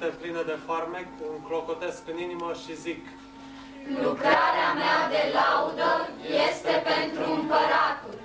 minte plină de farmec, îmi clocotesc în inimă și zic: lucrarea mea de laudă este pentru împăratul.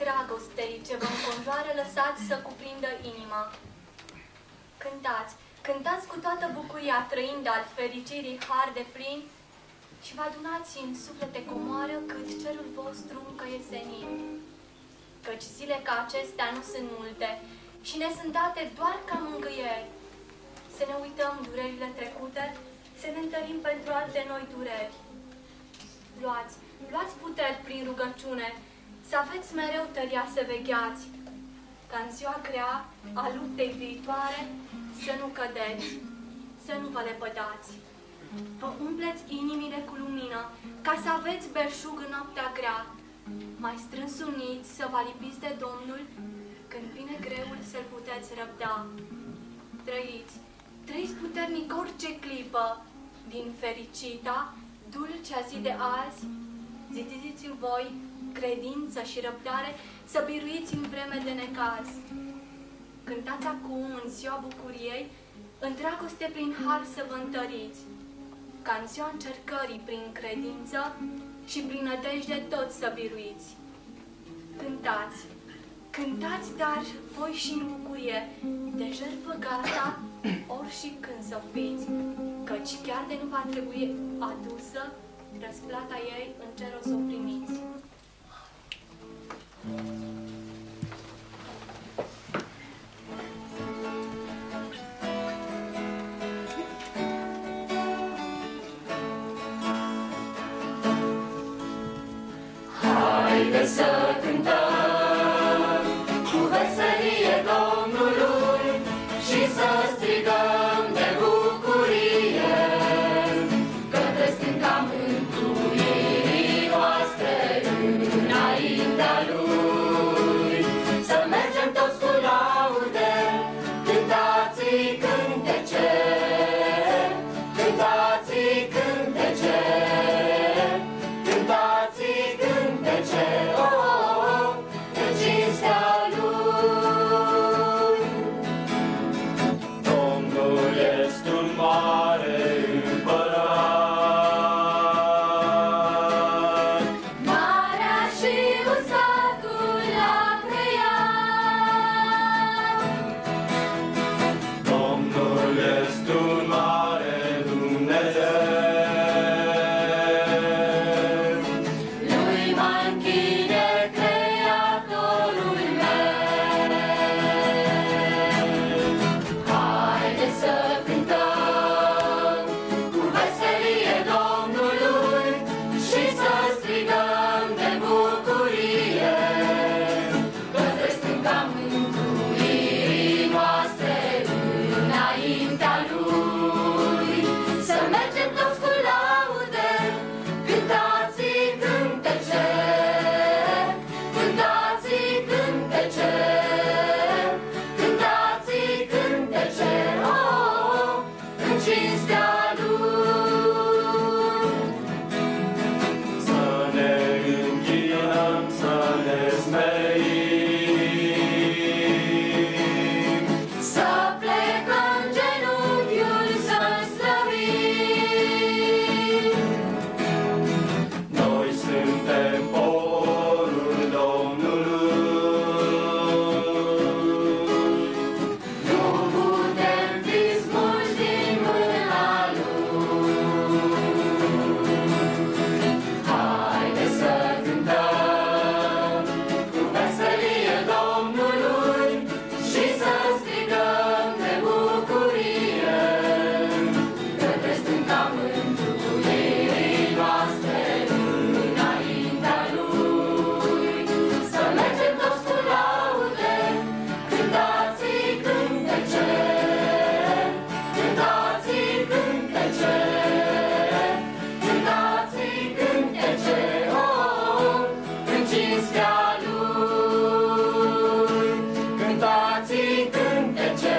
dragostei ce vă înconjoară, lăsați să cuprindă inima. Cântați, cântați cu toată bucuria, trăind al fericirii har de plin și vă adunați în suflete comoară cât cerul vostru încă e senin. Căci zile ca acestea nu sunt multe și ne sunt date doar ca mângâieri. Să ne uităm durerile trecute, să ne întărim pentru alte noi dureri. Luați puteri prin rugăciune, să aveți mereu tăria să vegheați, ca în ziua grea a luptei viitoare să nu cădeți, să nu vă lepădați. Vă umpleți inimile cu lumină, ca să aveți belșug în noaptea grea, mai strâns uniți să vă lipiți de Domnul, când vine greul să-L puteți răbda. Trăiți puternic orice clipă din fericita, dulcea zi de azi, zidiți în voi credință și răbdare să biruiți în vreme de necaz. Cântați acum în ziua bucuriei, în dragoste prin har să vă întăriți, ca în ziua încercării prin credință și prin nădejde tot să biruiți. Cântați, dar voi și în bucurie, de jertfă gata, ori și când să fiți, căci chiar de nu va trebui adusă, răsplata ei în cer o să o primiți. Haideți să cântăm cu veselie Domnului și să strigăm de bucurie către stânca mântuirii noastre înaintea Lui. Să mergem toți cu laude, cântați-i cântece, cântați-i cântece, cântați-i cântece, în cinstea Lui. Domnul este un mare împărat, Marea și usatul a creat. Domnul este un mare Dumnezeu. Lui mă închine Creatorul meu. Haideți să cântăm cu veselie Domnului și să strigăm de bucurie către stânca mântuirii noastre înaintea Lui. Să mergem toți cu laude, cântați-i cântece, cântați-i cântece, cântați-i cântece, în cinstea Lui. Să ne închinăm, să ne smerim, să plecăm genunchiul să-L slăvim. Noi suntem poporul Domnului, nu putem fi smulși din mâna Lui. Haideți să cântăm cu veselie Domnului și să strigăm de bucurie către stânca mântuirii noastre înaintea Lui. Să mergem toți cu laude, cântați-i cântece, cântați-i cântece, cântați-i cântece, în cinstea Lui. Cântați-i cântece,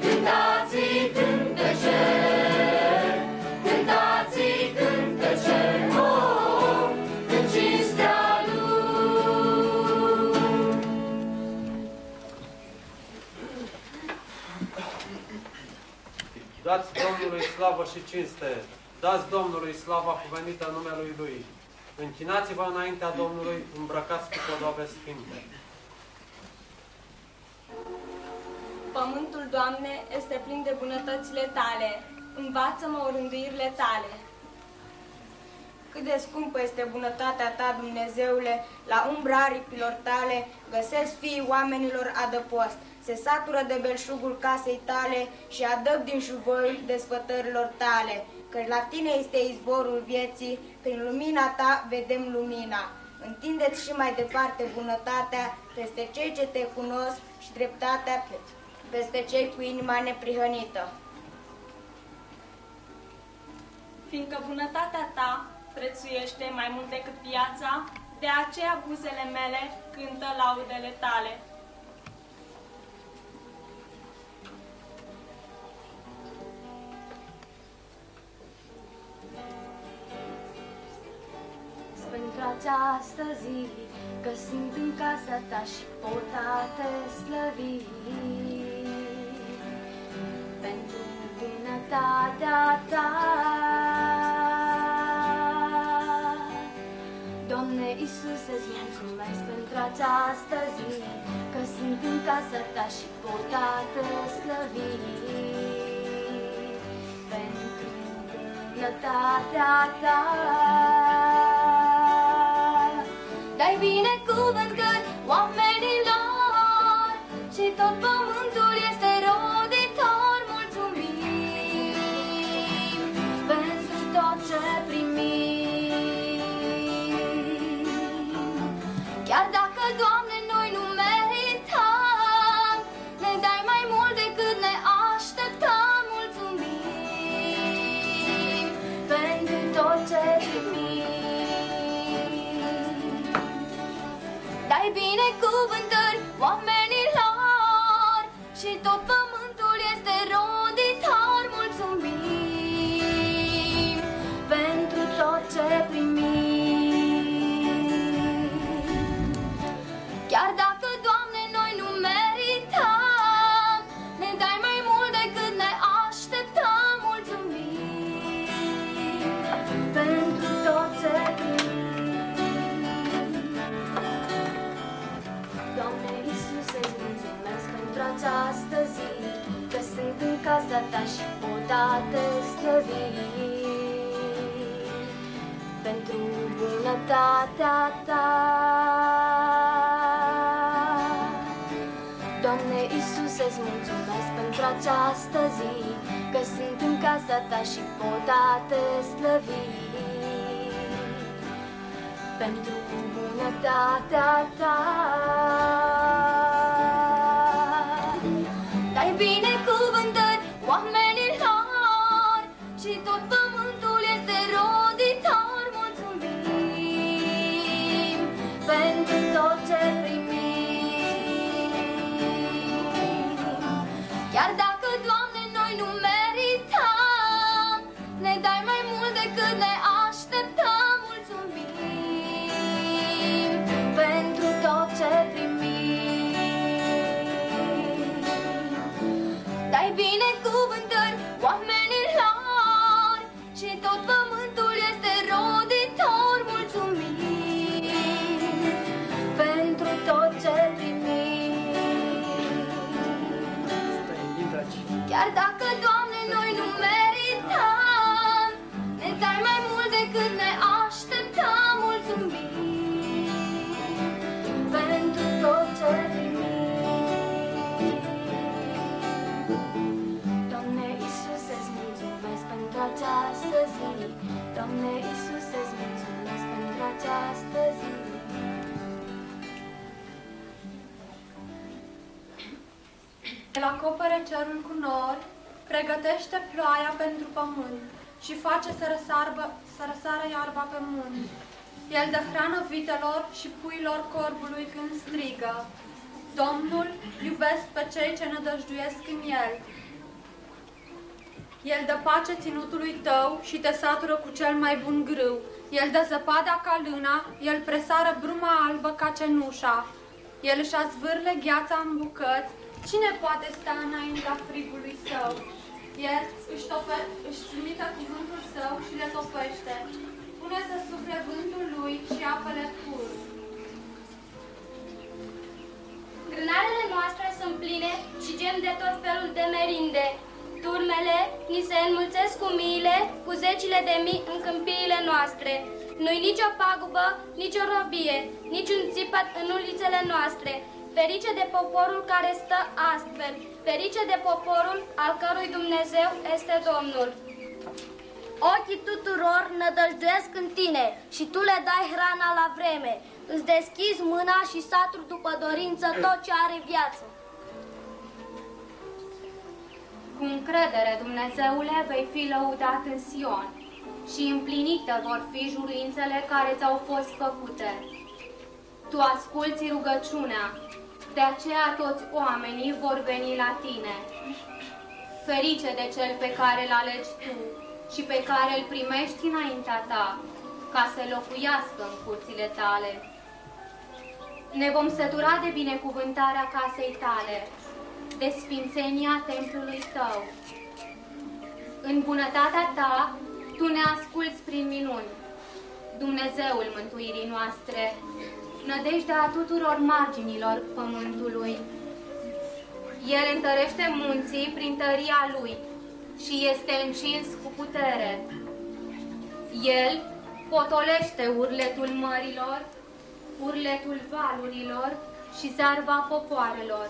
cântați-i cântece, cântați-i cântece, în cinstea Lui. Dați Domnului slavă și cinste! Dați Domnului slava cuvenită numelui Lui! Închinați-vă înaintea Domnului, îmbrăcați cu podoabe sfinte! Pământul, Doamne, este plin de bunătățile Tale. Învață-mă orânduirile Tale. Cât de scumpă este bunătatea Ta, Dumnezeule, la umbra aripilor Tale găsesc fiii oamenilor adăpost. Se satură de belșugul casei Tale și adăp din șuvoiul desfătărilor Tale, căci la Tine este izvorul vieții, prin lumina Ta vedem lumina. Întindeți și mai departe bunătatea peste cei ce Te cunosc și dreptatea peste cei cu inima neprihănită. Fiindcă bunătatea Ta prețuiește mai mult decât viața, de aceea buzele mele cântă laudele Tale. Pentru această zi, că sunt în casa Ta și pot a Te slăvi. Pentru bunătatea Ta, Doamne Iisuse, îți mulțumesc pentru această zi, că sunt în casa Ta și pot a Te slăvi. Pentru bunătatea Ta, dai binecuvântări oamenilor și tot pământul este roditor. Mulțumim pentru tot ce primim. dai binecuvântări oamenilor și tot pământul este roditor. Mulțumim pentru tot ce primim. Chiar dacă, Doamne, noi nu merităm, ne dai mai mult decât ne așteptăm. Mulțumim pentru tot ce primim. Doamne Iisuse, îți mulțumesc pentru această zi, că sunt în casa Ta și pot a Te slăvi. Pentru bunătatea Ta, Doamne Iisuse, îți mulțumesc pentru această zi, că sunt în casa Ta și pot a Te slăvi. Pentru bunătatea Ta, dai binecuvântări oamenilor și tot pământul este roditor. Mulțumim pentru tot ce primim. Chiar dacă, Doamne, noi nu merităm, ne dai mai mult decât ne așteptăm. Mulțumim pentru tot ce primim. Dai binecuvântări oamenilor și tot pământul este roditor. Mulțumim pentru tot ce primim. Chiar dacă, Doamne, noi nu merităm, ne dai mai mult decât ne așteptăm. Mulțumim pentru tot ce primim. Doamne Iisuse, îți mulțumesc pentru această zi. Doamne Iisuse, îți mulțumesc pentru această zi. El acopere cerul cu nori, pregătește ploaia pentru pământ și face să răsară iarba pe munți. El dă hrană vitelor și puilor corbului când strigă. Domnul iubesc pe cei ce nădăjduiesc în El. El dă pace ținutului tău și te satură cu cel mai bun grâu. El dă zăpada ca lâna, El presară bruma albă ca cenușa. El își azvârle gheața în bucăți. Cine poate sta înaintea frigului său? El își trimite cuvântul său și le topește. Pune să sufle vântul lui și apele curg. Grânarele noastre sunt pline și gem de tot felul de merinde. Turmele ni se înmulțesc cu miile, cu zecile de mii în câmpiile noastre. Nu-i nicio pagubă, nicio robie, niciun țipăt în ulițele noastre. Ferice de poporul care stă astfel, ferice de poporul al cărui Dumnezeu este Domnul. Ochii tuturor nădăjduiesc în tine și tu le dai hrana la vreme. Îți deschizi mâna și saturi după dorință tot ce are viață. Cu încredere, Dumnezeule, vei fi lăudat în Sion și împlinite vor fi juruințele care ți-au fost făcute. Tu asculți rugăciunea, de aceea toți oamenii vor veni la tine. Ferice de cel pe care îl alegi tu și pe care îl primești înaintea ta, ca să locuiască în curțile tale. Ne vom sătura de binecuvântarea casei tale, de sfințenia templului tău. În bunătatea ta, tu ne asculți prin minuni, Dumnezeul mântuirii noastre, nădejdea tuturor marginilor pământului. El întărește munții prin tăria lui și este încins cu putere. El potolește urletul mărilor, urletul valurilor și zarva popoarelor.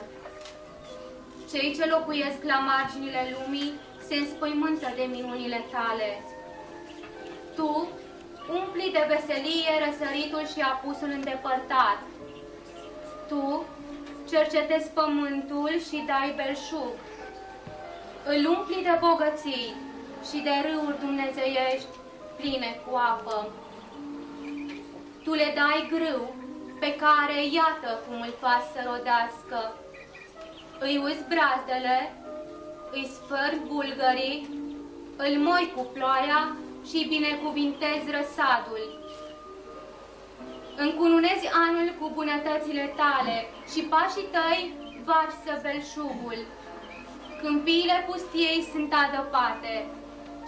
Cei ce locuiesc la marginile lumii se înspăimântă de minunile tale. Tu umpli de veselie răsăritul și apusul îndepărtat. Tu cercetezi pământul și dai belșug. Îl umpli de bogății și de râuri dumnezeiești pline cu apă. Tu le dai grâu pe care iată cum îl faci să rodească. Îi uzi brazdele, îi sfărg bulgării, îl moi cu ploaia și binecuvintezi răsadul. Încununezi anul cu bunătățile tale și pașii tăi varsă belșugul. Câmpiile pustiei sunt adăpate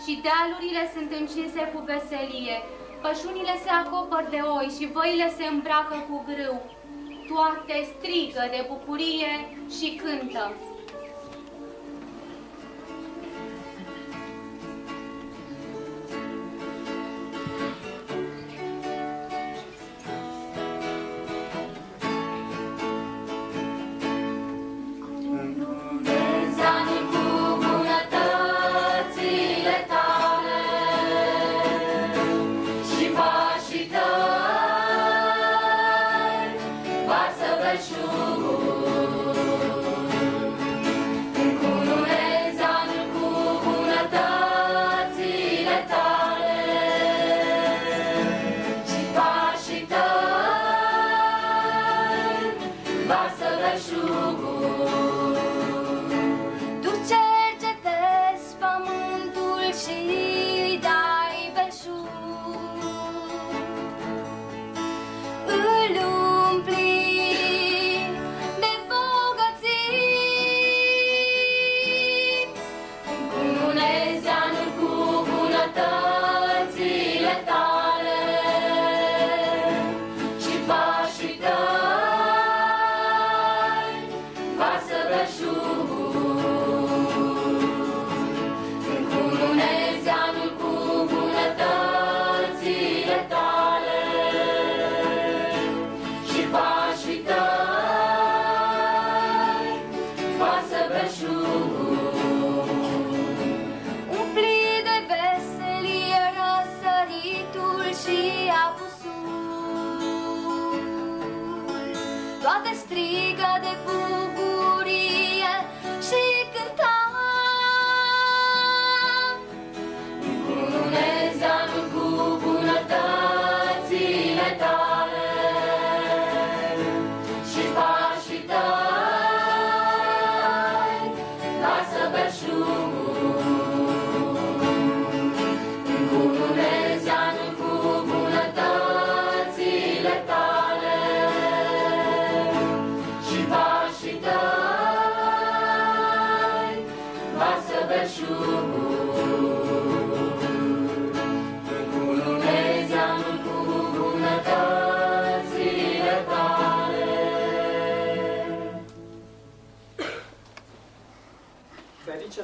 și dealurile sunt încinse cu veselie. Pășunile se acopăr de oi și văile se îmbracă cu grâu. Toate strigă de bucurie și cântă.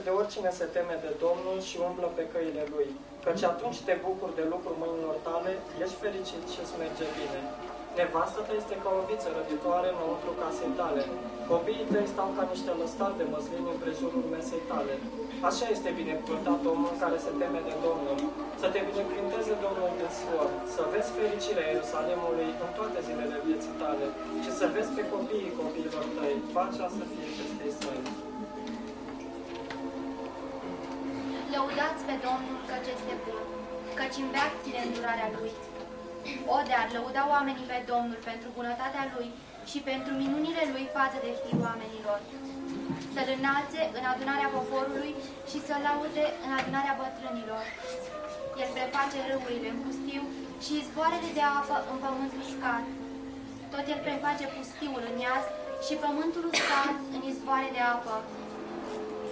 De oricine se teme de Domnul și umblă pe căile Lui, căci atunci te bucuri de lucrul mâinilor tale, ești fericit și îți merge bine. Nevastă ta este ca o viță răbitoare înăuntru casei tale. Copiii tăi stau ca niște lăstari de măslin în prejurul mesei tale. Așa este binecuvântat omul care se teme de Domnul. Să te binecuvânteze Domnul din Sion, să vezi fericirea Ierusalimului în toate zilele vieții tale și să vezi pe copiii copiilor tăi. Pacea să fie peste Israel. Lăudați pe Domnul căci este bun, căci în veac ține îndurarea Lui. O, de-ar lăuda oamenii pe Domnul pentru bunătatea Lui și pentru minunile Lui față de fiii oamenilor. Să-L înalțe în adunarea poporului și să-L laude în adunarea bătrânilor. El preface râurile în pustiu și izvoarele de apă în pământul uscat. Tot El preface pustiul în iaz și pământul uscat în izvoare de apă.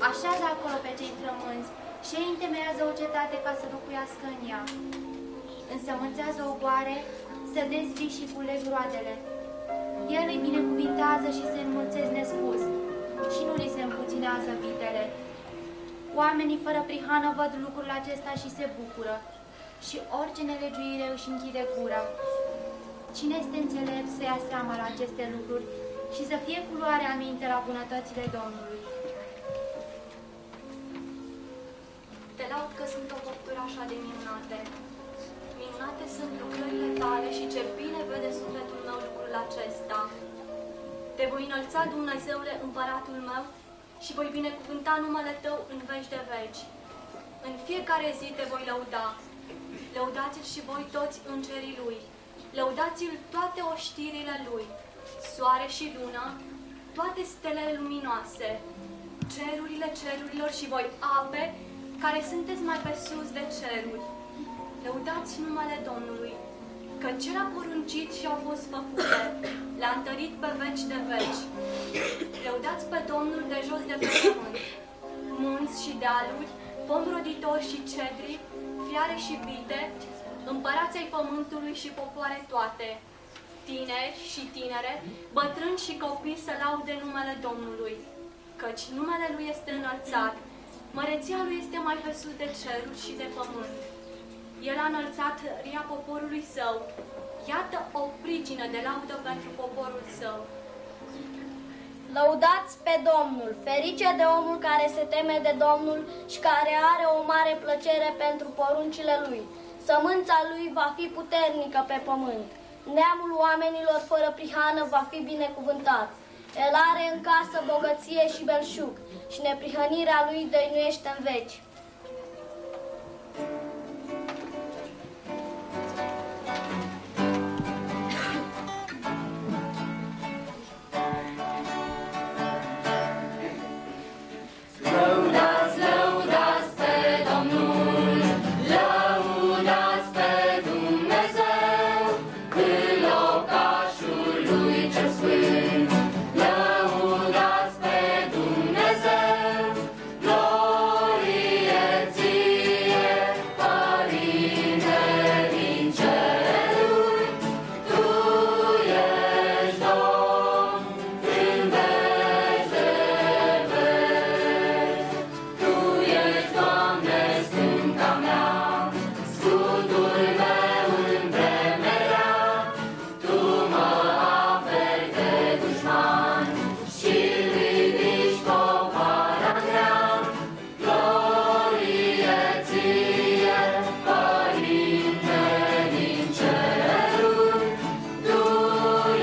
Așează acolo pe cei frămânți și ei întemeiază o cetate ca să locuiască în ea. Însămânțează ogoare, să dezvii și culeg roadele. El îi binecuvintează și se înmulțesc nespus și nu li se împuținează vitele. Oamenii fără prihană văd lucrul acesta și se bucură și orice nelegiuire își închide gura. Cine este înțelept să ia seama la aceste lucruri și să fie cu luare aminte la bunătățile Domnului? Te laud că sunt o făptură așa de minunate. Minunate sunt lucrările tale și ce bine vede sufletul meu lucrul acesta. Te voi înălța, Dumnezeule, împăratul meu, și voi binecuvânta numele Tău în veci de veci. În fiecare zi te voi lăuda. Lăudați-L și voi toți îngerii Lui. lăudați-l toate oștirile lui, soare și lună, toate stelele luminoase, cerurile cerurilor și voi ape, care sunteți mai pe sus de ceruri. Lăudați numele Domnului, că cel a poruncit și au fost făcute, le-a întărit pe veci de veci. Lăudați pe Domnul de jos de pe pământ, munți și dealuri, pomi roditori și cedri, fiare și vite, împărați ai pământului și popoare toate, tineri și tinere, bătrâni și copii să laude numele Domnului, căci numele Lui este înălțat, măreția Lui este mai pe sus de ceruri și de pământ. El a înălțat ria poporului său, iată o pricină de laudă pentru poporul său. Lăudați pe Domnul, ferice de omul care se teme de Domnul și care are o mare plăcere pentru poruncile Lui. Sămânța Lui va fi puternică pe pământ. Neamul oamenilor fără prihană va fi binecuvântat. El are în casă bogăție și belșug și neprihănirea Lui dăinuiește în veci. Lăudați, lăudați pe Domnul, lăudați pe Dumnezeu, în locașul Lui cel sfânt. Lăudați pe Dumnezeu, glorie ție, Părinte din ceruri, Tu ești Domn în veci de veci. Tu ești, Doamne, stânca mea, scutul meu în vreme rea. Tu mă aperi de dușman și ridici povara grea. Glorie ție, Părinte din ceruri, Tu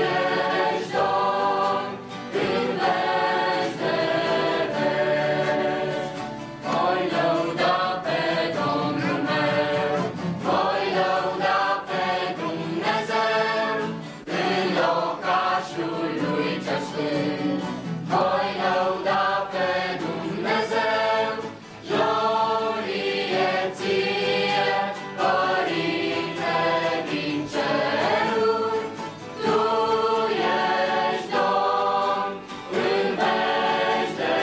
ești Domn în veci de veci. Voi lăuda pe Domnul meu, voi lăuda pe Dumnezeu, în locașul Lui cel sfânt. Voi lăuda pe Dumnezeu, glorie ție, Părinte din ceruri, Tu ești Domn în veci de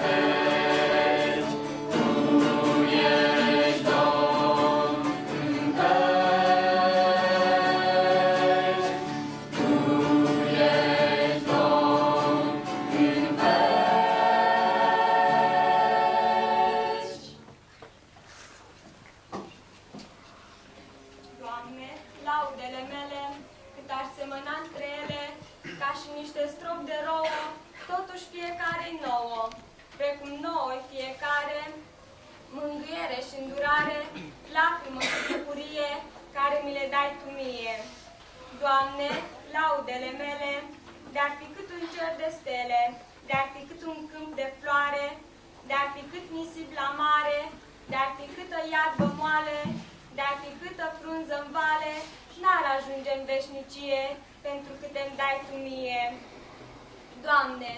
veci. Tu ești Domn în veci. Tu ești Domn în veci. Doamne, laudele mele, cât ar semăna între ele, ca și niște stropi de rouă, totuși fiecare-i nouă, precum nouă fiecare, mângâiere și îndurare, lacrimă și bucurie, care mi le dai Tu mie. Doamne, laudele mele, de-ar fi cât un cer de stele, de-ar fi cât un câmp de floare, de-ar fi cât nisip la mare, de-ar fi câtă iarbă moale, de-ar fi câtă frunză în vale, n-ar ajunge în veșnicie, pentru cât îmi dai Tu mie. Doamne,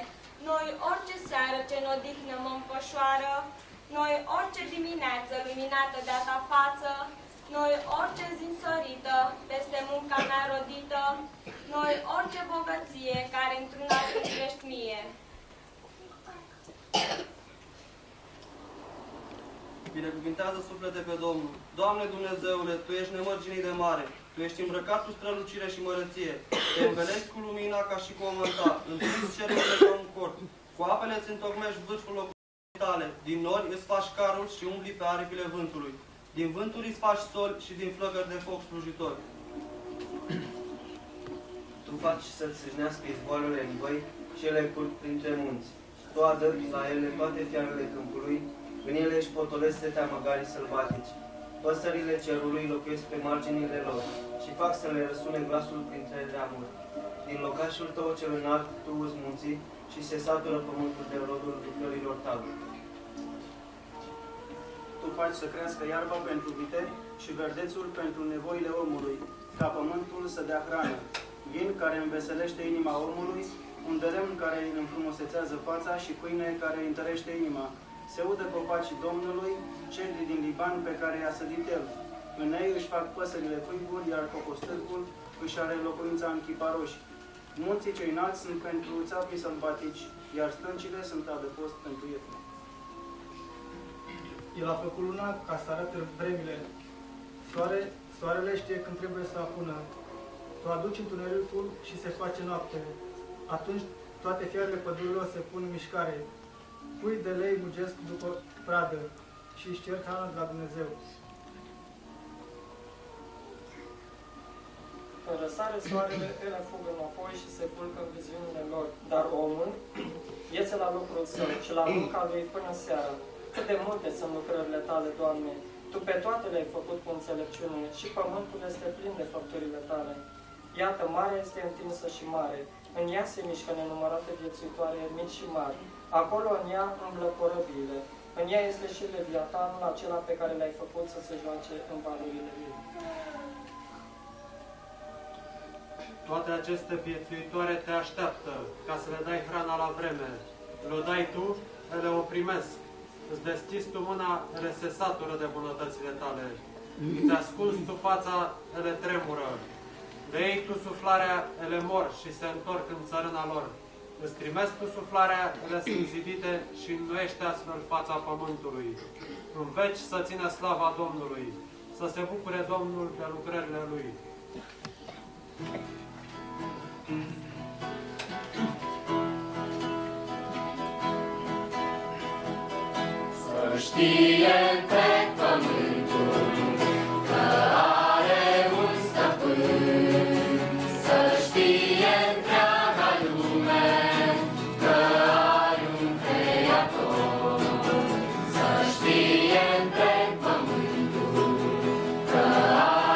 noi orice seară ce în odihnă mă înfășoară, noi orice dimineață luminată de-a Ta față, noi orice zi însorită peste munca mea rodită, noi orice bogăție care într-una îmi mie. Binecuvintează suflete pe Domnul. Doamne Dumnezeule, Tu ești nemărginit de mare. Tu ești îmbrăcat cu strălucire și mărăție. Te învelești cu lumina ca și cu o mânta. Întinzi cerurile ca un cort. Cu apele îți întocmești vârful locului Tale. Din nori îți faci carul și umbli pe aripile vântului. Din vânturi îți faci sol și din flăcări de foc slujitori. Tu faci să-ți sâșnească izvoarele în văi și ele curg printre munți. Tu adăpi la ele toate fiarele câmpului, în ele își potolesc setea măgarii sălbatici. Păsările cerului locuiesc pe marginile lor și fac să le răsune glasul printre reamuri. Din locașul Tău cel înalt Tu uzi munții și se satură pământul de rodul lucrărilor Tale. Tu faci să crească iarba pentru viteri și verdețul pentru nevoile omului, ca pământul să dea hrană, vin care înveselește inima omului, un de lemn care îi înfrumusețează fața și pâine care îi întărește inima. Se udă copacii Domnului, cedrii din Liban pe care i-a sădit el. În ei își fac păsările cuiburi, iar cocostârcul își are locuința în chiparoși. Munții cei înalți sunt pentru țapii sălbatici, iar stâncile sunt adăpost pentru iepuri. El a făcut luna ca să arate vremile. Soarele știe când trebuie să apună. Tu aduci întunericul și se face noapte. Atunci toate fiarele pădurilor se pun în mișcare. Pui de lei mugesc după pradă și își cer hrana de la Dumnezeu. Când răsare soarele, ele fug înapoi și se culcă în viziunile lor. Dar omul iese la lucrul său și la munca lui până seara. Cât de multe sunt lucrările tale, Doamne! Tu pe toate le-ai făcut cu înțelepciune și pământul este plin de făpturile tale. Iată, marea este întinsă și mare. În ea se mișcă nenumărate viețuitoare mici și mari. Acolo în ea umblă corăbiile. În ea este și Leviatanul, acela pe care l-ai făcut să se joace în valurile ei. Toate aceste viețuitoare te așteaptă ca să le dai hrana la vreme. Le dai tu, ele o primesc. Îți deschizi tu mâna, ele se satură de bunătățile tale. Îți ascunzi tu fața, ele tremură. Le iei tu suflarea, ele mor și se întorc în țărâna lor. Îți trimesc tu suflarea, ele sunt zidite și înnoiește astfel fața pământului. În veci să țină slava Domnului, să se bucure Domnul de lucrările Lui. Să știe întreg pământul că are un stăpân, să știe întreaga lume că are un creator, să știe întreg pământul că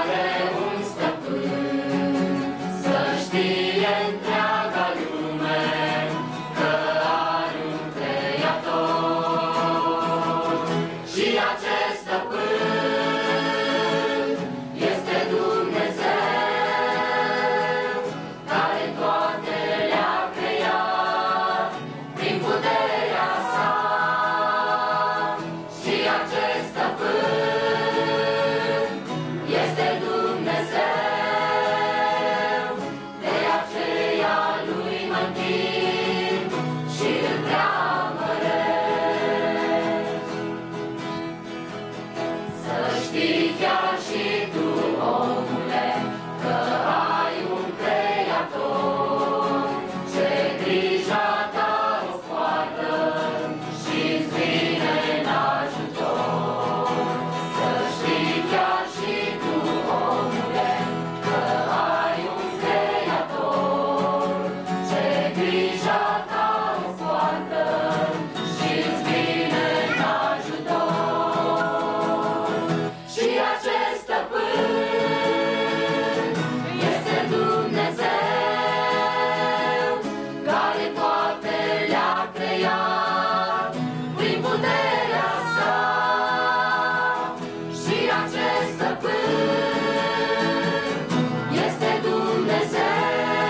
are un stăpân, să știe întreaga lume că are un creator. Și acest stăpân este Dumnezeu, care toate le-a creat prin puterea sa. Și acest stăpân este Dumnezeu, de aceea lui mă închin și îl preamăresc. Să știi chiar și tu, omule, că ai un creator, ce grija ta o poartă și-ți vine în ajutor. Să știi chiar și tu, omule, că ai un creator, ce grija ta o poartă și-ți vine în ajutor. Și acest stăpân este Dumnezeu, care toate le-a creat prin puterea sa. Și acest stăpân este Dumnezeu,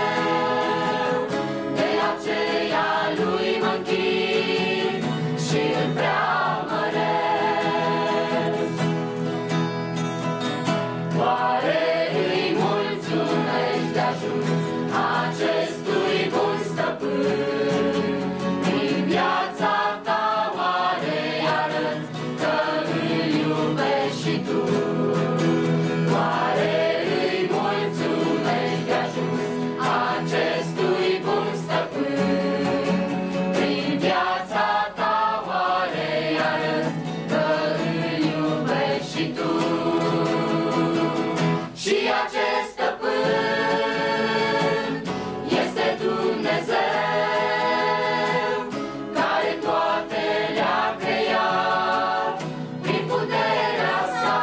de aceea lui mă închin și îl preamăresc. Oare îi mulțumești de ajuns acestui bun stăpân? Prin viața ta oare arăți că îl iubești și tu? Oare îi mulțumești de ajuns acestui bun stăpân? Prin viața ta oare arăți că îl iubești și tu? Și acest stăpân este Dumnezeu, care toate le-a creat prin puterea sa.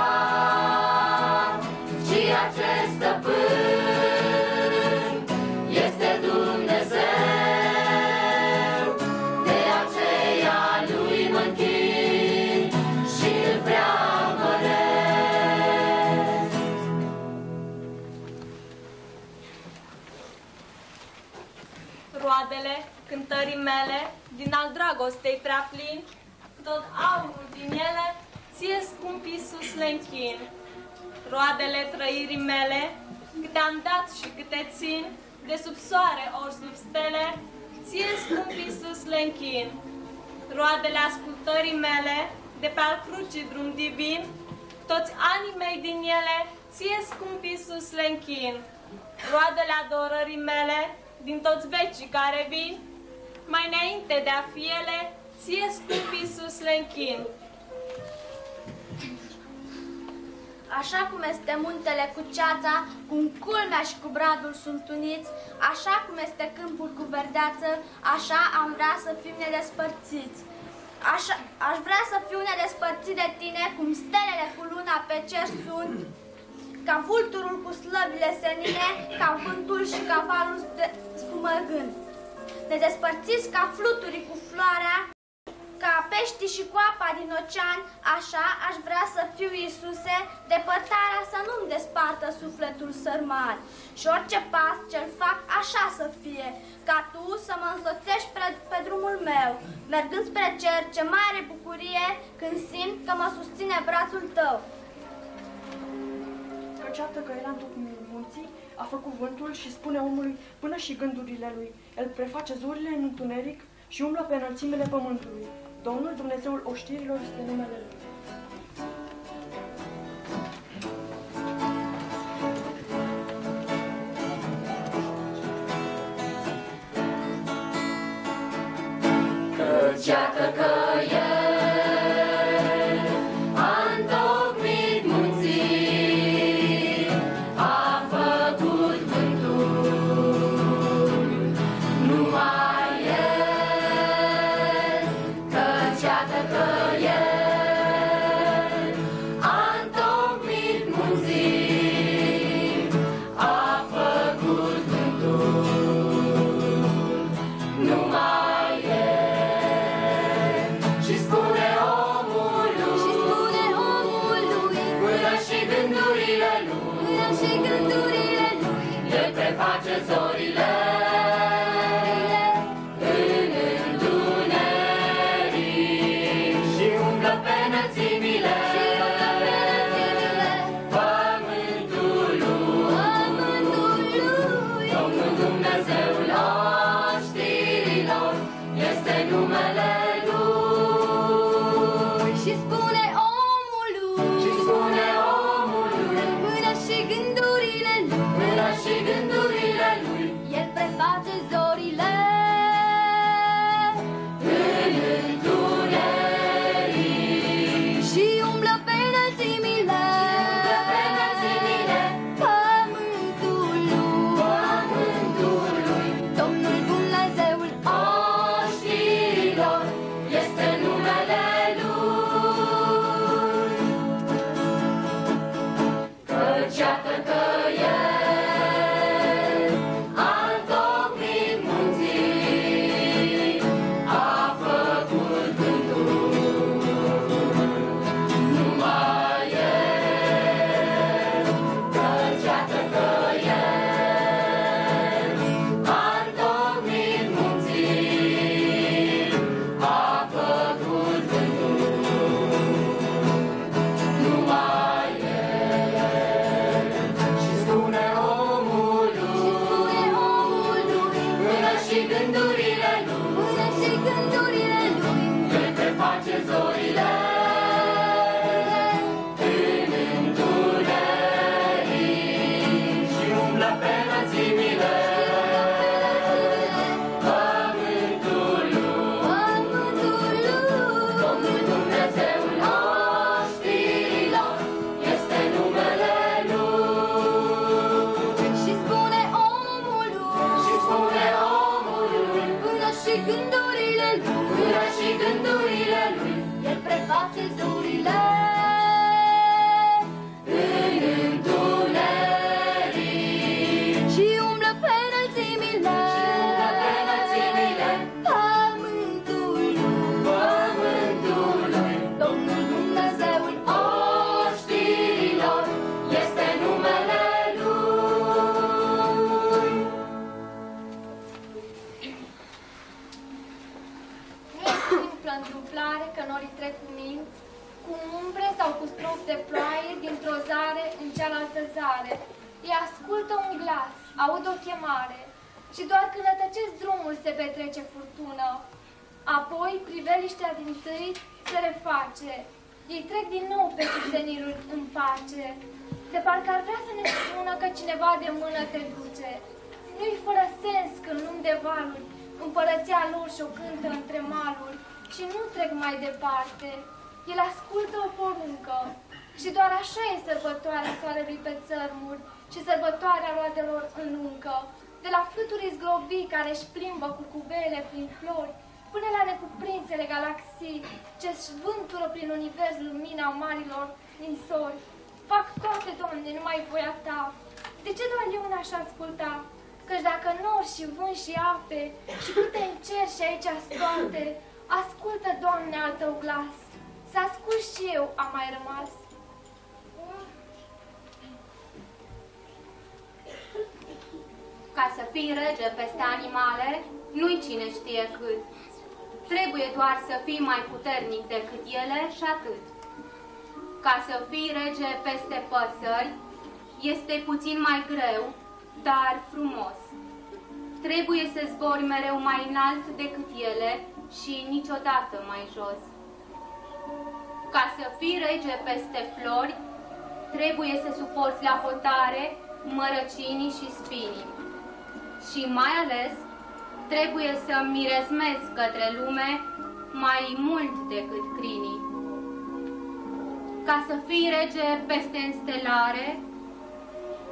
Și acest stăpân este Dumnezeu, de aceea lui mă închin și îl preamăresc. roadele cântării mele, din al dragostei prea plin, tot aurul din ele, ție, scump Iisus, le închin. Roadele trăirii mele, câte am dat și câte țin, de sub soare ori sub stele, ție, scump Iisus, le închin. Roadele ascultării mele, de pe al crucii drum divin, toți anii mei din ele, ție, scump Iisus, le închin. Roadele adorării mele, din toți vecii care vin, mai înainte de a fi ele, ție, scump Iisus, le închin. Așa cum este muntele cu ceața, cum culmea și cu bradul sunt uniți, așa cum este câmpul cu verdeață, așa am vrea să fim nedespărțiți. Aș vrea să fiu nedespărțit de tine, cum stelele cu luna pe cer sunt, ca vulturul cu slăbile senine, ca vântul și ca valul spumăgând. Nedespărțiți ca fluturii cu floarea, ca peștii și cu apa din ocean, așa aș vrea să fiu, Iisuse, depărtarea să nu-mi despartă sufletul sărman. Și orice pas ce-l fac, așa să fie, ca Tu să mă însoțești pe drumul meu, mergând spre cer, ce mare bucurie când simt că mă susține brațul Tău. Căci iată că era în tocmul munții, a făcut vântul și spune omului până și gândurile lui. El preface zorile în întuneric și umblă pe înălțimile pământului. Domnul Dumnezeul oștirilor este numele Lui. Căci iată că El a întocmit munții, a făcut vântul, numai El. Căci iată că El a întocmit munții, a făcut vântul, numai El. Și spune omului, până și gândurile lui, El preface zorile în întuneric și umblă pe înălțimile pământului. Domnul Dumnezeul oștirilor este numele Lui. Și spune omului, până și gândurile lui, El preface zorile În întuneric și umblă pe înălțimile pământului. Domnul Dumnezeul oștirilor este numele Lui. Căci iată că El trec cu minți, cu umbre sau cu stropi de ploaie dintr-o zare în cealaltă zare. Îi ascultă un glas, aud o chemare și doar când rătăcesc drumul se petrece furtună. Apoi priveliștea dintâi se reface. Ei trec din nou pe subsenirul în pace. De parcă ar vrea să ne spună că cineva de mână te duce. Nu-i fără sens când lung de valuri împărăția lor și-o cântă între maluri și nu trec mai departe. El ascultă o poruncă și doar așa e sărbătoarea soarelui pe țărmuri și sărbătoarea roadelor în luncă. De la fluturii zglobii care își plimbă cu cubele prin flori, până la necuprinsele galaxii ce-și vântură prin univers lumina marilor ninsori. Fac toate, Doamne, numai voia Ta. De ce doar eu n-aș asculta? Căci dacă nori și vânt și ape și câte în cer și aici toate, ascultă, Doamne, al Tău glas. Să ascult și eu am mai rămas. Ca să fii rege peste animale, nu-i cine știe cât. Trebuie doar să fii mai puternic decât ele și atât. Ca să fii rege peste păsări, este puțin mai greu, dar frumos. Trebuie să zbori mereu mai înalt decât ele și niciodată mai jos. Ca să fii rege peste flori, trebuie să suporți la hotare mărăcinii și spinii. Și mai ales, trebuie să miresmezi către lume mai mult decât crinii. Ca să fii rege peste înstelare,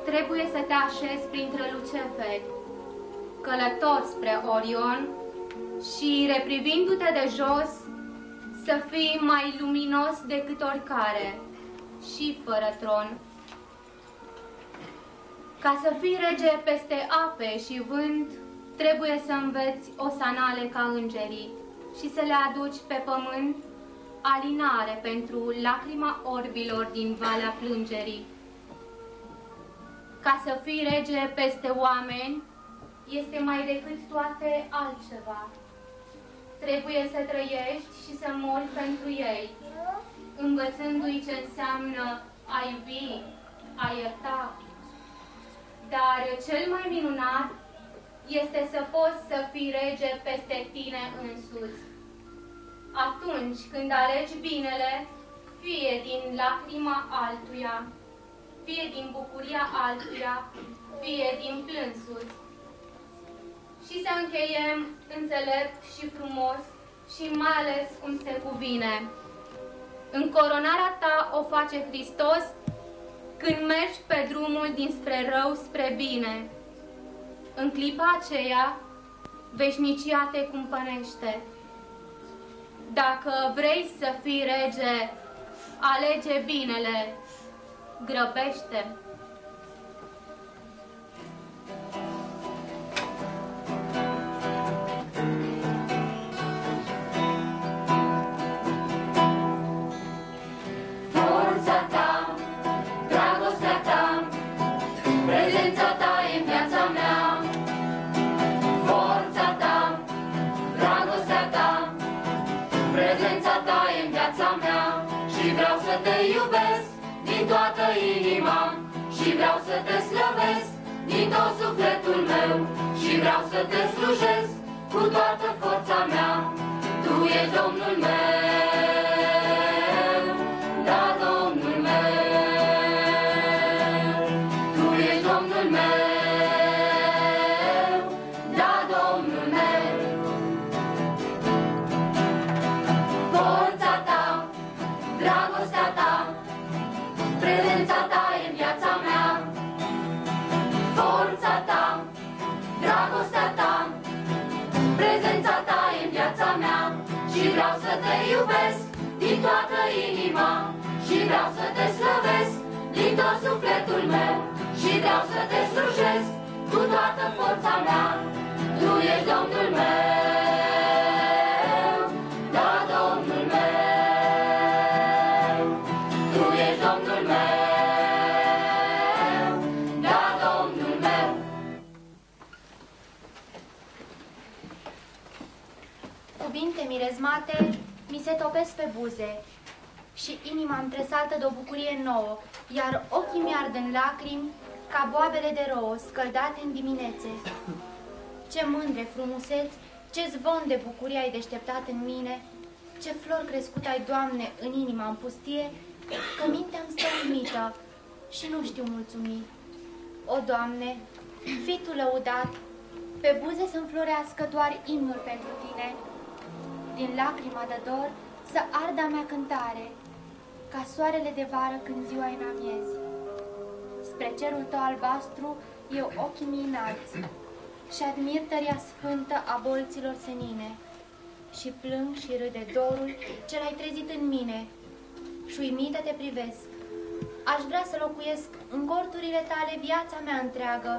trebuie să te așezi printre luceferi, călător spre Orion și, reprivindu-te de jos, să fii mai luminos decât oricare și fără tron. Ca să fii rege peste ape și vânt, trebuie să înveți osanale ca îngerii și să le aduci pe pământ alinare pentru lacrima orbilor din Valea Plângerii. Ca să fii rege peste oameni, este mai decât toate altceva. Trebuie să trăiești și să mori pentru ei, învățându-i ce înseamnă a iubi, a ierta. Dar cel mai minunat este să poți să fii rege peste tine însuți. Atunci când alegi binele, fie din lacrima altuia, fie din bucuria altuia, fie din plânsul. Și să încheiem înțelept și frumos și mai ales cum se cuvine. Încoronarea ta o face Hristos când mergi pe drumul dinspre rău spre bine. În clipa aceea, veșnicia te cumpănește. Dacă vrei să fii rege, alege binele, grăbește. Forța ta, dragostea ta, prezența ta e în viața mea. Forța ta, dragostea ta, prezența ta e în viața mea. Și vreau să te iubesc din toată inima, și vreau să te slăvesc din tot sufletul meu, și vreau să te slujesc cu toată forța mea. Tu ești Domnul meu, da, Domnul meu. Tu ești Domnul meu, da, Domnul meu. Forța ta, dragostea ta, prezența ta e în viața mea. Forța ta, dragostea ta, prezența ta e în viața mea. Și vreau să te iubesc din toată inima, și vreau să te slăvesc din tot sufletul meu, și vreau să te slujesc cu toată forța mea. Tu ești Domnul meu, da, Domnul meu. Tu ești Domnul meu, da, Domnul meu. Cuvinte mirezmate, Mi se topesc pe buze și inima îmi tresaltă de o bucurie nouă, iar ochii mi-ard în lacrimi ca boabele de rouă scăldate în diminețe. Ce mândre frumuseți, ce zvon de bucurie ai deșteptat în mine, ce flori crescut ai, Doamne, în inima în pustie, că mintea-mi stă uimită și nu știu mulțumi. O, Doamne, fii Tu lăudat, pe buze să-mi florească doar imnuri pentru Tine, din lacrima de dor să ardă a mea cântare, ca soarele de vară când ziua e în amiez. Spre cerul Tău albastru eu ochii mi înalți și admir tăria sfântă a bolților senine și plâng și râde dorul ce l-ai trezit în mine și uimită te privesc. Aș vrea să locuiesc în corturile Tale viața mea întreagă,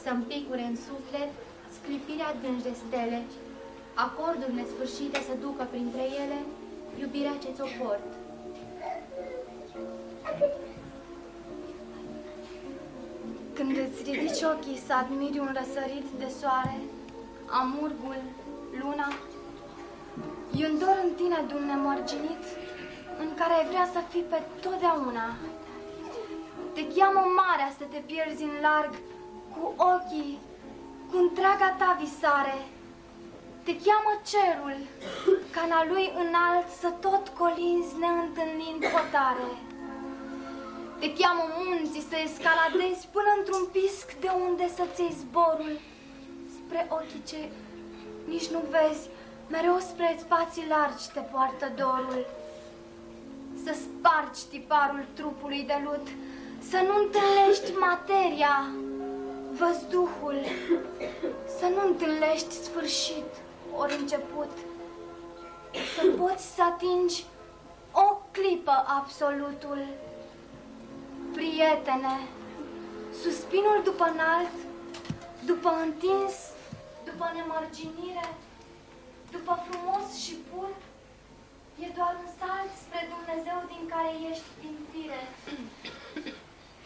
să-mi picure în suflet sclipirea adânci de stele, acorduri nesfârșite să ducă printre ele iubirea ce ți-o port. Când îți ridici ochii să admiri un răsărit de soare, amurgul, luna, e un dor în tine de un nemărginit în care ai vrea să fii pe totdeauna. Te cheamă marea să te pierzi în larg cu ochii, cu întreaga ta visare. Te cheamă cerul, ca în a lui înalt să tot colinzi neîntâlnind hotare. Te cheamă munții să escaladezi până într-un pisc de unde să-ți iei zborul spre ochii ce nici nu vezi, mereu spre spații largi te poartă dorul. Să spargi tiparul trupului de lut, să nu întâlnești materia, văzduhul, să nu întâlnești sfârșit ori început, să poți să atingi o clipă absolutul. Prietene, suspinul după înalt, după întins, după nemărginire, după frumos și pur, e doar un salt spre Dumnezeu din care ești din fire.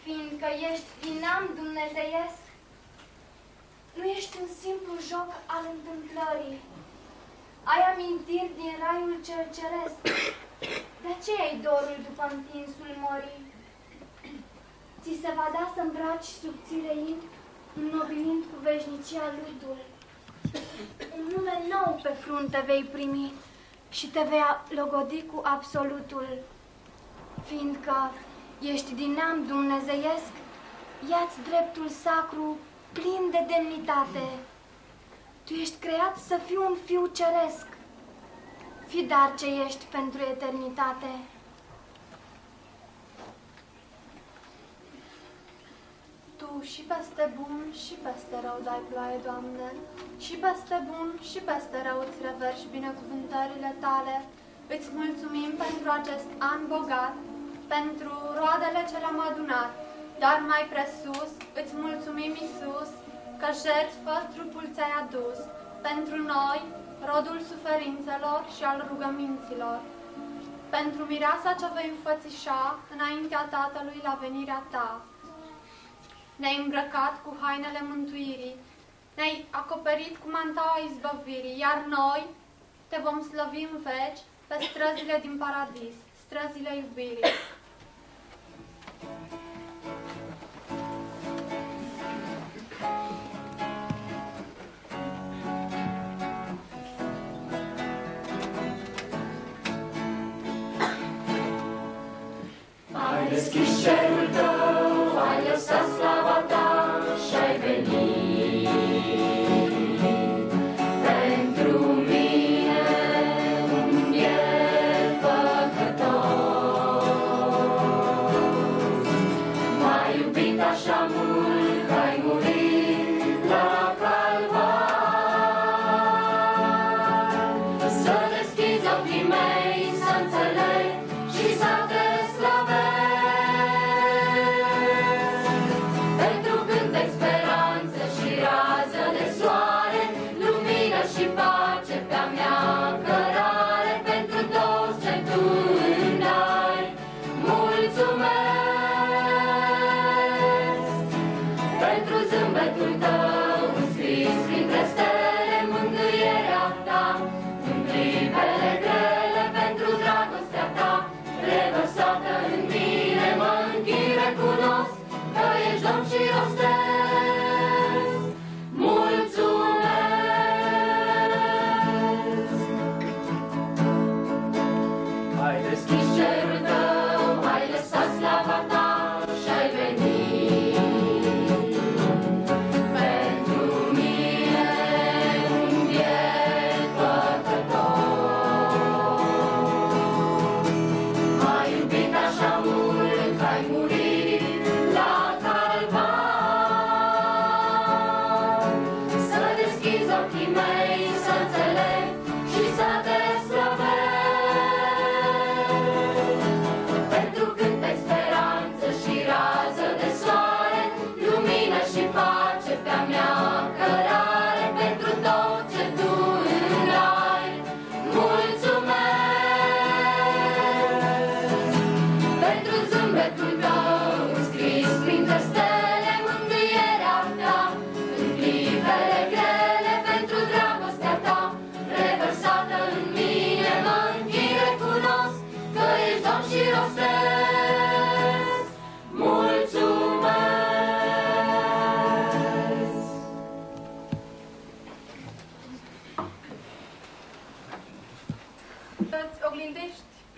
Fiindcă ești din neam dumnezeiesc, nu ești un simplu joc al întâmplării. Ai amintiri din raiul cel ceresc, de aceea ai dorul după întinsul mării. Ți se va da să îmbraci subțirei, înnobilind cu veșnicia ludul. Un nume nou pe frunte vei primi și te vei logodi cu absolutul. Fiindcă ești din neam dumnezeiesc, ia-ți dreptul sacru plin de demnitate. Tu ești creat să fii un fiu ceresc. Fii dar ce ești pentru eternitate. Tu și peste bun și peste rău dai ploaie, Doamne, și peste bun și peste rău îți reverși binecuvântările Tale. Îți mulțumim pentru acest an bogat, pentru roadele ce le-am adunat, dar mai presus îți mulțumim, Iisus, că jertfă trupul ți-ai adus pentru noi, rodul suferințelor și al rugăminților, pentru mireasa ce vei înfățișa înaintea Tatălui la venirea Ta. Ne-ai îmbrăcat cu hainele mântuirii, ne-ai acoperit cu mantaua izbăvirii, iar noi te vom slăvi în veci pe străzile din paradis, străzile iubirii. Ai deschis cerul Tău, ai lăsat slava Ta și-ai venit pentru mine, un biet păcătos. M-ai iubit așa mult că ai murit la calvar, să deschizi ochii mei, să înțeleg și să te slăvesc.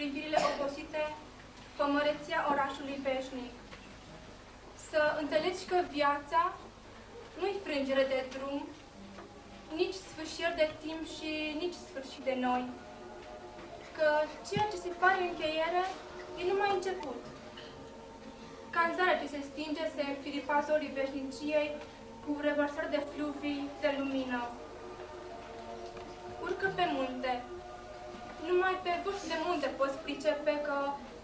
privirile obosite pe măreția orașului veșnic. Să înțelegi că viața nu-i frângere de drum, nici sfârșiri de timp și nici sfârșit de noi. Că ceea ce se pare încheiere e numai început. Ca în zarea ce se stinge, se înfiripa zorii veșniciei cu revărsări de fluvii de lumină. Urcă pe munte. Numai pe vârf de munte poți pricepe că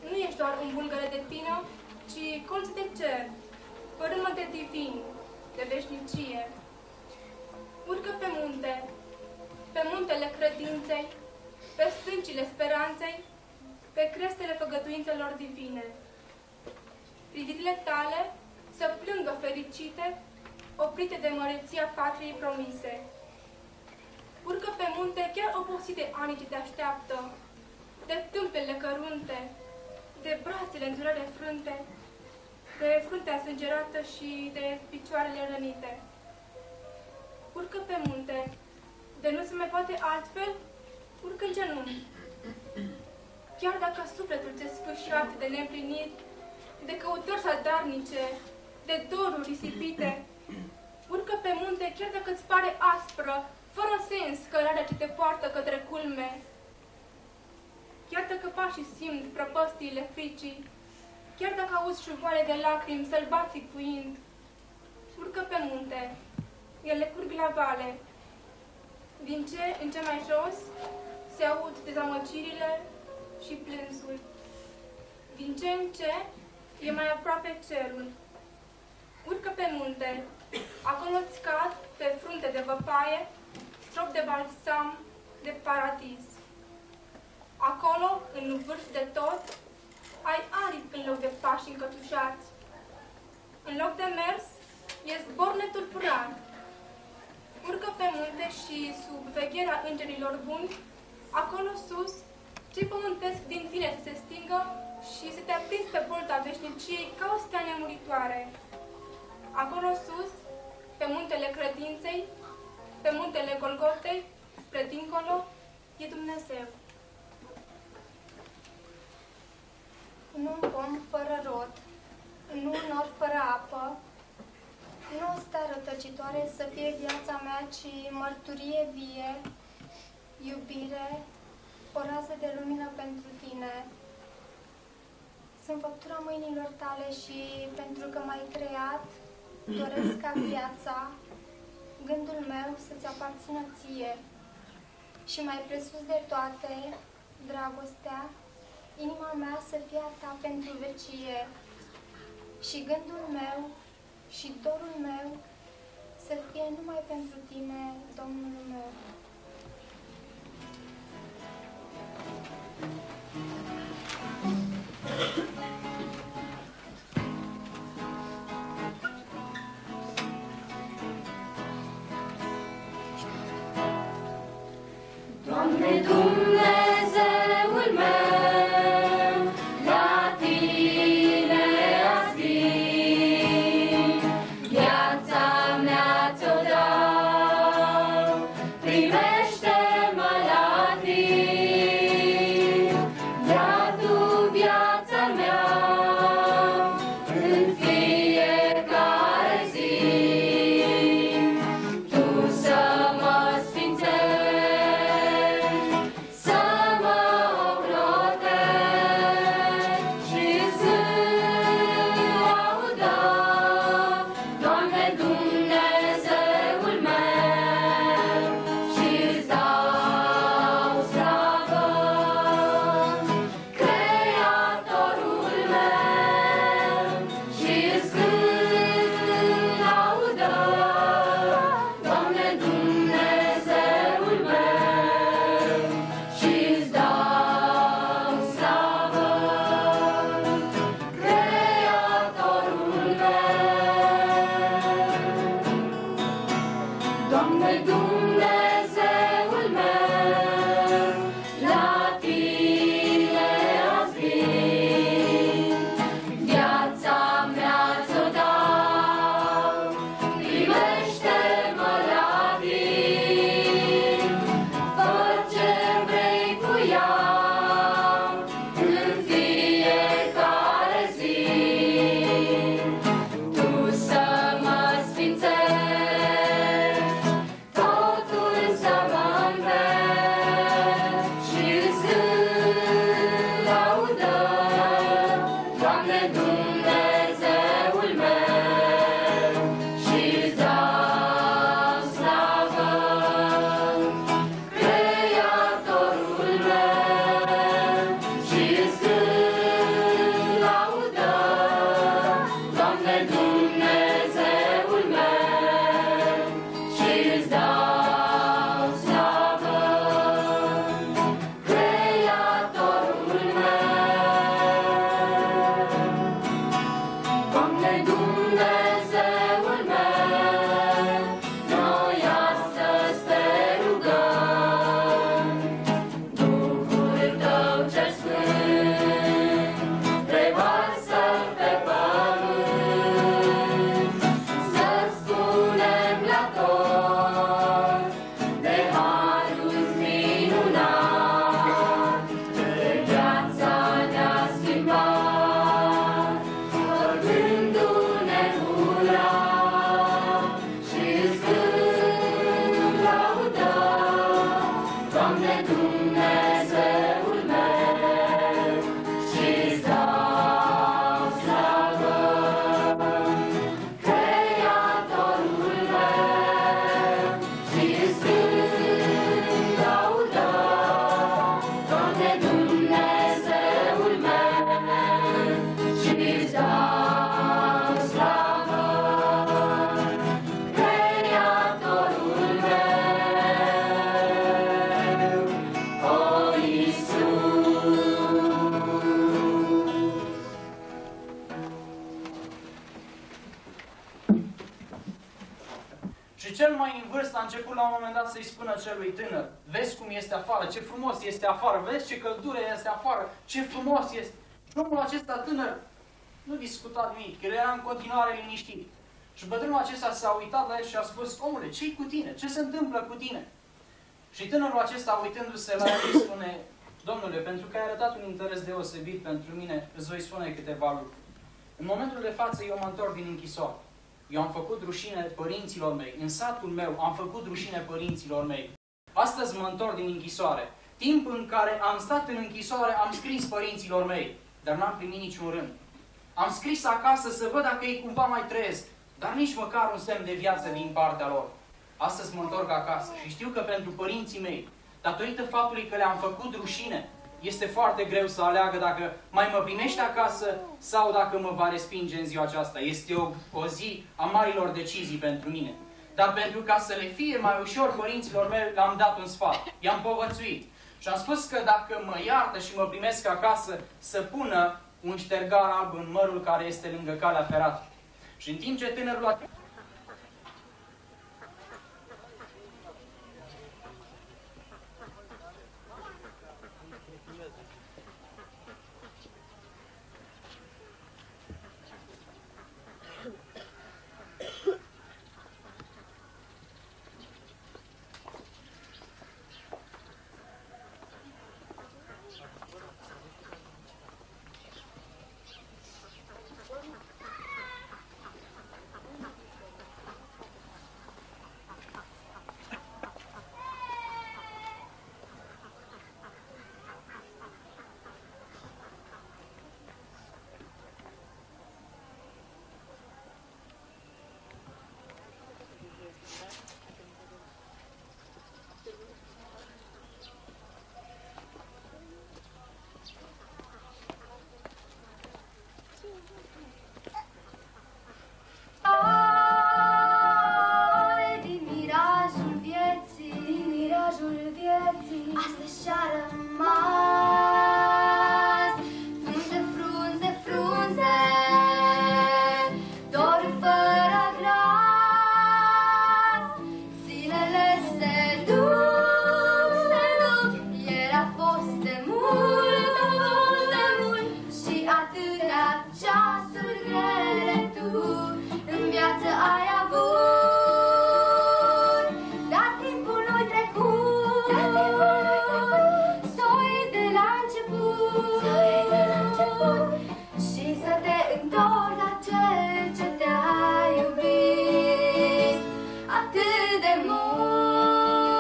nu ești doar un bulgăre de pină, ci colț de cer, părâmă de divin, de veșnicie. Urcă pe muntele credinței, pe stâncile speranței, pe crestele făgăduințelor divine. Privirile tale să plângă fericite, oprite de măreția patriei promise. Urcă pe munte chiar obosit de anii ce te așteaptă, de tâmpele cărunte, de brațele în durere frânte, de fruntea sângerată și de picioarele rănite. Urcă pe munte, de nu se mai poate altfel, urcă în genunchi. Chiar dacă sufletul ți-e sfâșiat de neîmplinit, de căutări zadarnice, de doruri risipite, urcă pe munte chiar dacă îți pare aspră, fără sens cărarea ce te poartă către culme. Chiar dacă pașii simt prăpăstiile fricii, chiar dacă auzi șuvoare de lacrimi sălbatic puind, urcă pe munte, ele curg la vale. Din ce în ce mai jos se aud dezamăgirile și plânsul. Din ce în ce e mai aproape cerul. Urcă pe munte, acolo-ți cad pe frunte de văpaie strop de balsam de paradis. Acolo, în vârf de tot, ai aripi în loc de pași încătușați. În loc de mers, e zbor netulburat. Urcă pe munte și, sub vegherea îngerilor buni, acolo sus, ce pământesc din tine să se stingă și să te aprinzi pe bolta veșniciei ca o stea nemuritoare. Acolo sus, pe muntele credinței, pe muntele Golgotei, spre dincolo, e Dumnezeu. Nu un pom fără rod, nu un nor fără apă, nu o stea rătăcitoare să fie viața mea, ci mărturie vie, iubire, o rază de lumină pentru tine. Sunt făptura mâinilor tale și pentru că m-ai creat, doresc ca viața, gândul meu să-ți aparțină ție. Și mai presus de toate, dragostea, inima mea să fie a ta pentru vecie. Și gândul meu și dorul meu să fie numai pentru tine, Domnul meu. Doamne Dumnezeul meu, la Tine azi vin, viața mea ți-o dau, privește Și cel mai în vârstă a început la un moment dat să-i spună celui tânăr, vezi cum este afară, ce frumos este afară, vezi ce căldură este afară, ce frumos este. Și omul acesta tânăr nu discuta nimic, el era în continuare liniștit. Și bătrânul acesta s-a uitat la el și a spus, omule, ce-i cu tine? Ce se întâmplă cu tine? Și tânărul acesta, uitându-se la el, îi spune, domnule, pentru că ai arătat un interes deosebit pentru mine, îți voi spune câteva lucruri. În momentul de față, eu mă întorc din închisoare. Eu am făcut rușine părinților mei. În satul meu am făcut rușine părinților mei. Astăzi mă întorc din închisoare. Timp în care am stat în închisoare, am scris părinților mei, dar n-am primit niciun rând. Am scris acasă să văd dacă ei cumva mai trăiesc, dar nici măcar un semn de viață din partea lor. Astăzi mă întorc acasă și știu că pentru părinții mei, datorită faptului că le-am făcut rușine, este foarte greu să aleagă dacă mai mă primește acasă sau dacă mă va respinge în ziua aceasta. Este o zi a marilor decizii pentru mine. Dar pentru ca să le fie mai ușor părinților mei, le-am dat un sfat. I-am povățuit. Și am spus că dacă mă iartă și mă primesc acasă, să pună un ștergar alb în mărul care este lângă calea ferată. Și în timp ce tânărul Astăzi și-a rămas frunze, frunze, dor fără gras. Zilele se duc, ieri a fost de mult, și atâtea ceasuri grele tu în viață ai avut. Dar timpul nu-i trecut, și să te întorci la cel ce te-a iubit atât de mult.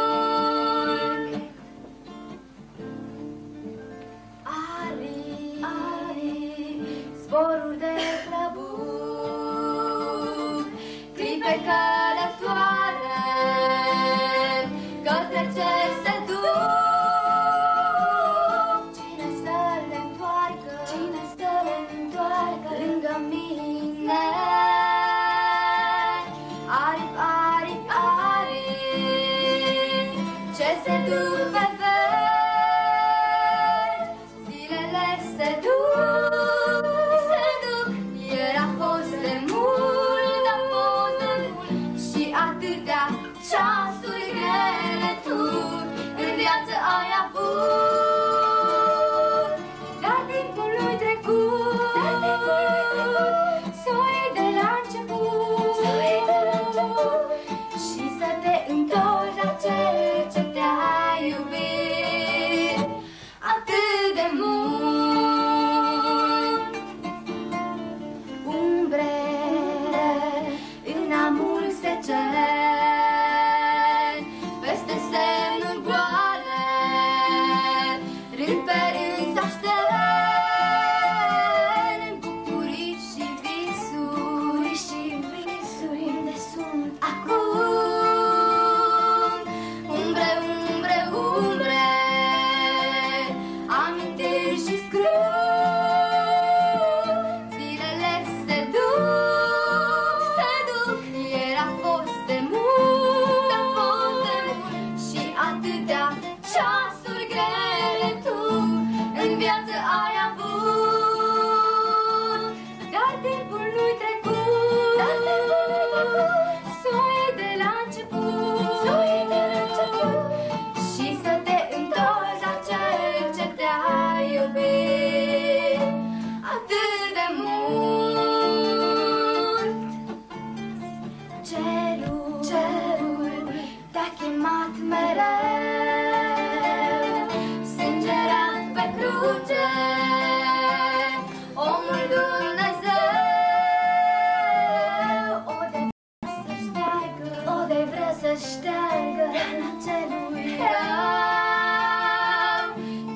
Aripi, zboruri de clăburi, clipe călătoare către cer se duc. Lângă mine, aripi, aripi, aripi, ce se duc pe veci. Zilele se duc, ieri a fost de mult, și atâtea ceasuri grele tu în viață ai avut. Dar timpul nu-i trecut, să o iei de la început, și să te întorci la cel ce te-a iubit. cerul te-a chemat mereu. Sângerat pe cruce, omul Dumnezeu o de vrea să șteargă răna celui rău.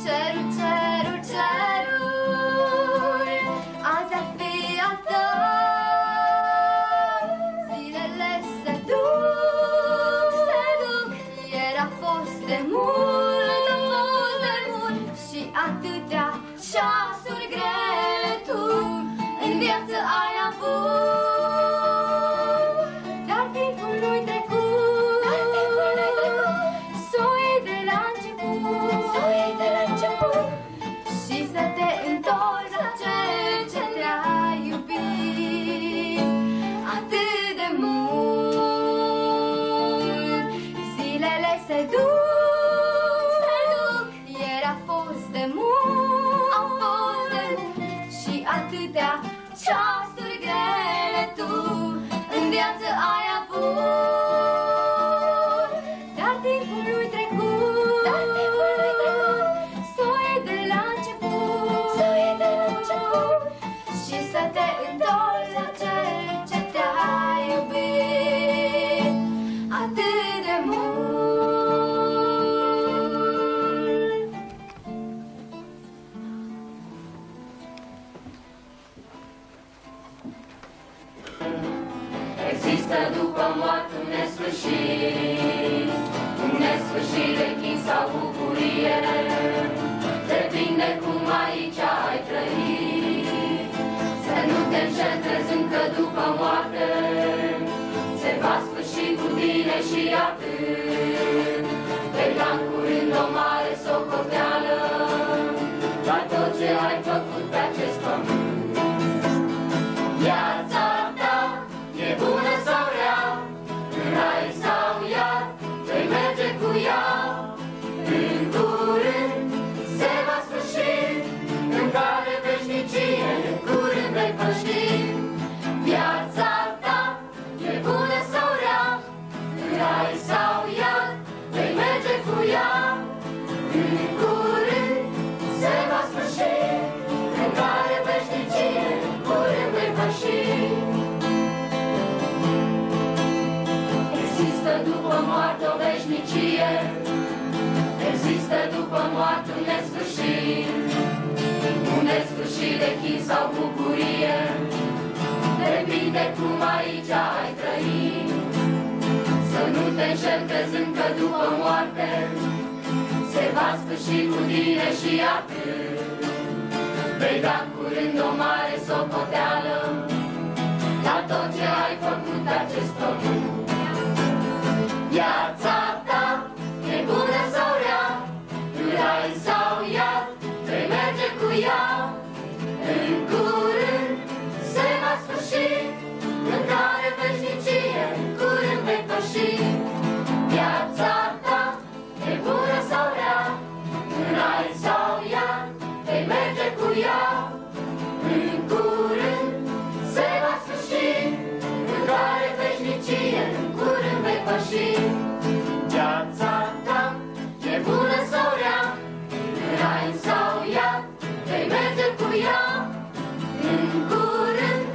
Cerul, cerul, cerul, azi ar fi al tău. Zilele se duc, ieri a fost de mult, și atâtea ceasuri grele tu în viață ai avut. Dar timpul nu-i trecut, s-o iei de la început, și să te întorci la cel ce te-a iubit atât de mult. Zilele se duc, ieri a fost de mult, și atâtea ceasuri grele tu în viață ai avut. Dar timpul nu-i trecut, s-o iei de la început, și să te întorci la cel ce te-a iubit atât de mult. Există după moarte un nesfârșit de chin sau bucurie. Depinde cum aici ai trăit. Să nu te înșeli crezând că după moarte se va sfârși cu tine și atât. Vei da în curând o mare socoteală la tot ce ai făcut pe acest pământ. Viața ta e bună sau rea, în rai sau iad, vei merge cu ea. În curând se va sfârși, în care veșnicie, în curând vei păși. Viața ta e bună sau rea, în rai sau iad, vei merge cu ea. În curând se va sfârși, în care veșnicie, în curând vei păși. Există după moarte o veșnicie, există după moarte un nesfârșit de chin sau bucurie. Depinde cum aici ai trăit. Să nu te înșeli crezând că după moarte se va sfârși cu tine și atât. Vei da curând o mare socoteală la tot ce ai făcut pe acest pământ. Viața ta e bună sau rea, în rai sau iad, vei merge cu ea. În curând se va sfârși, în care veșnicie, în curând vei păși. Viața ta e bună sau rea, în rai sau iad, vei merge cu ea. În curând se va sfârși, în care veșnicie, în curând vei păși. Viața ta e bună sau rea, în rai sau iad, vei merge cu ea. În curând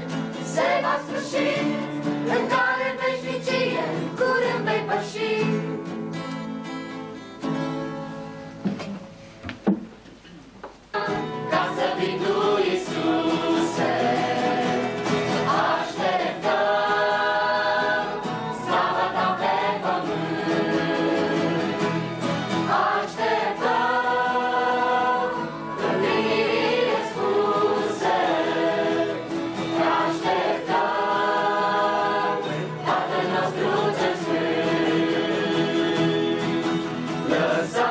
se va sfârși, în care veșnicie, în curând vei păși. Ca să vii tu, Iisuse, așteptăm slava ta pe pământ. Așteptăm împlinirile spuse. Așteptăm Tatăl nostru cel Sfânt. Lăsați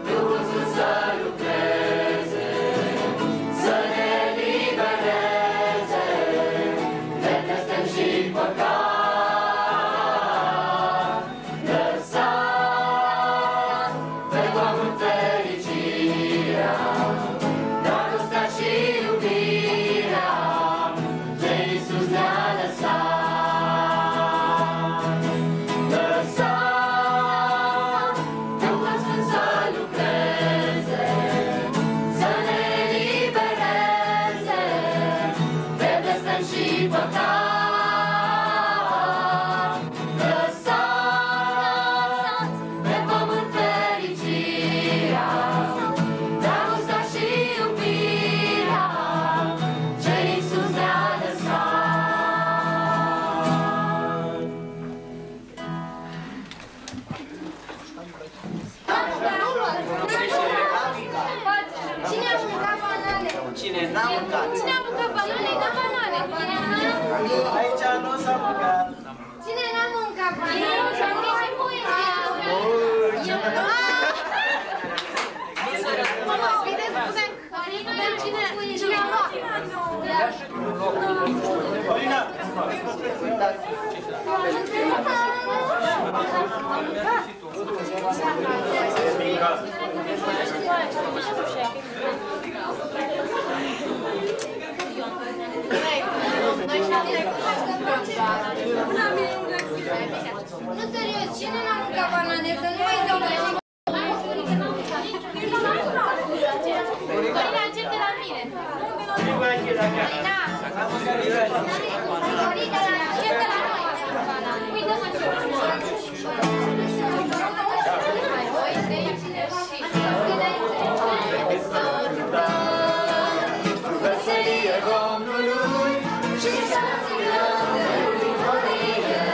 Duhul Sfânt să lucreze, să ne elibereze de blestem și păcat. Lăsați pe pământ fericirea, dragostea și iubirea ce Iisus ne-a lăsat. Nu, serios, cine n-a mâncat banane? Să nu mai dau la zi. Corina, încep de la mine. Corina! Corina, încep de la noi. Uită-mă ce veselie Domnului și să ținăm de bucurie.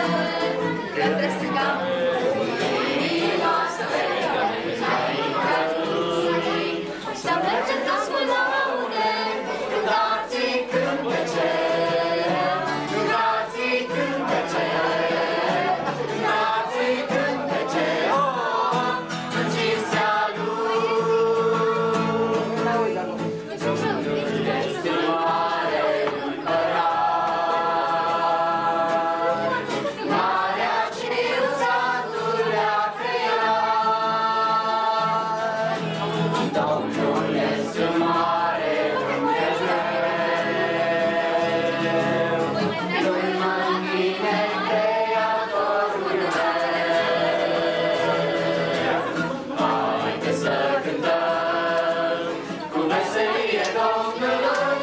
Către stânga, inima să mergem înaintea Lui. Să mergem toți cu laude, cântați-i cântece, cântați-i cântece, cântați-i cântece, în cinstea Lui. Este mare împărat, marea și uzatul le-a creat. Domnul este mare Dumnezeu, Lui mă închine Creatorul meu. Haideți să cântăm cu veselie Domnului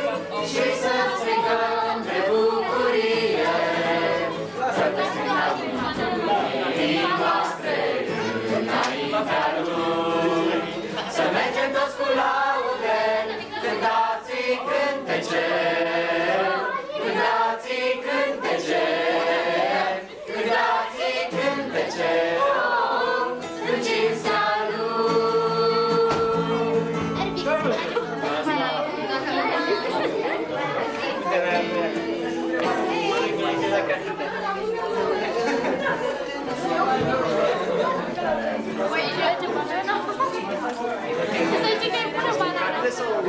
și să strigăm de bucurie. Să te strigăm inimii noastre înaintea Lui. Să mergem toți cu laude, cântați-i cântece, cântați-i cântece, cântați-i cântece, în cinstea Să zici că e bună banana. Să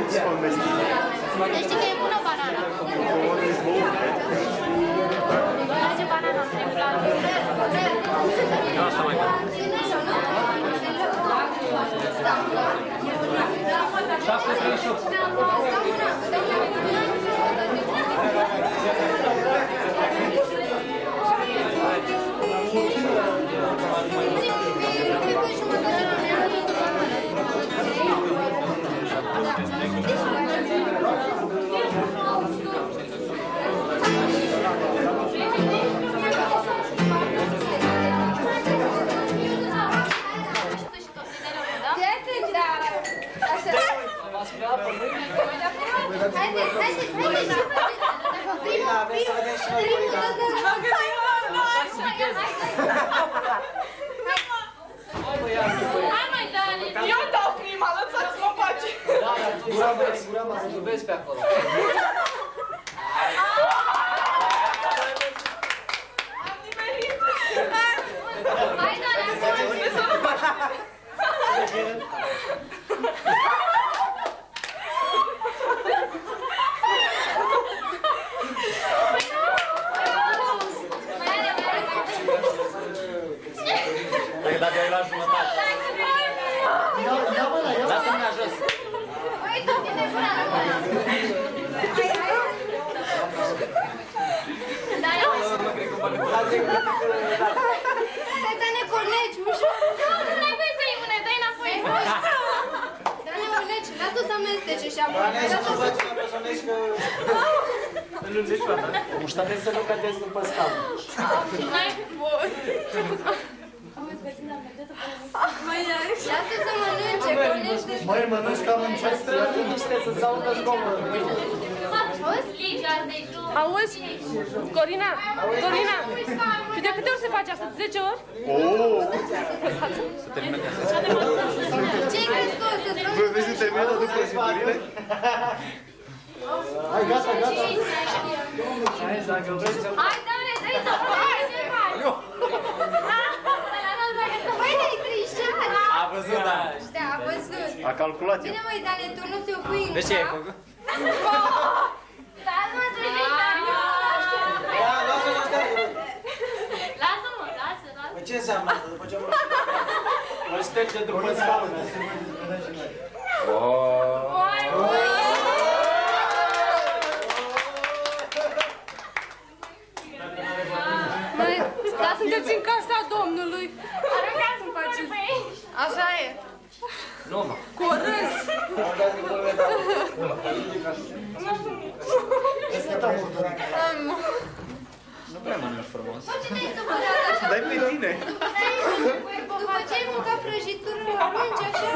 zici că e bună banana. Merge banana, trebuie la Asta mai bine. 10 ori? Ce-ai crescut? Voi vezi terminată după zburile? Hai, gata, gata! Hai, doamne, dă-i să faci! Băi, de-i trișat! A văzut, da! A văzut! A calculat eu. Bine, măi, Dane, tu nu ți-o pui în cap? De ce ai făcut? Da, nu mă trăiești, dar nu înseamnă asta? După ce îl șterge după scaun. Da, sunteți în casa Domnului. Așa e. Nu, mă. Corâs. Nu prea mănânci frumos. Dai pe tine. După ce ai mâncat prăjitură, arunci așa.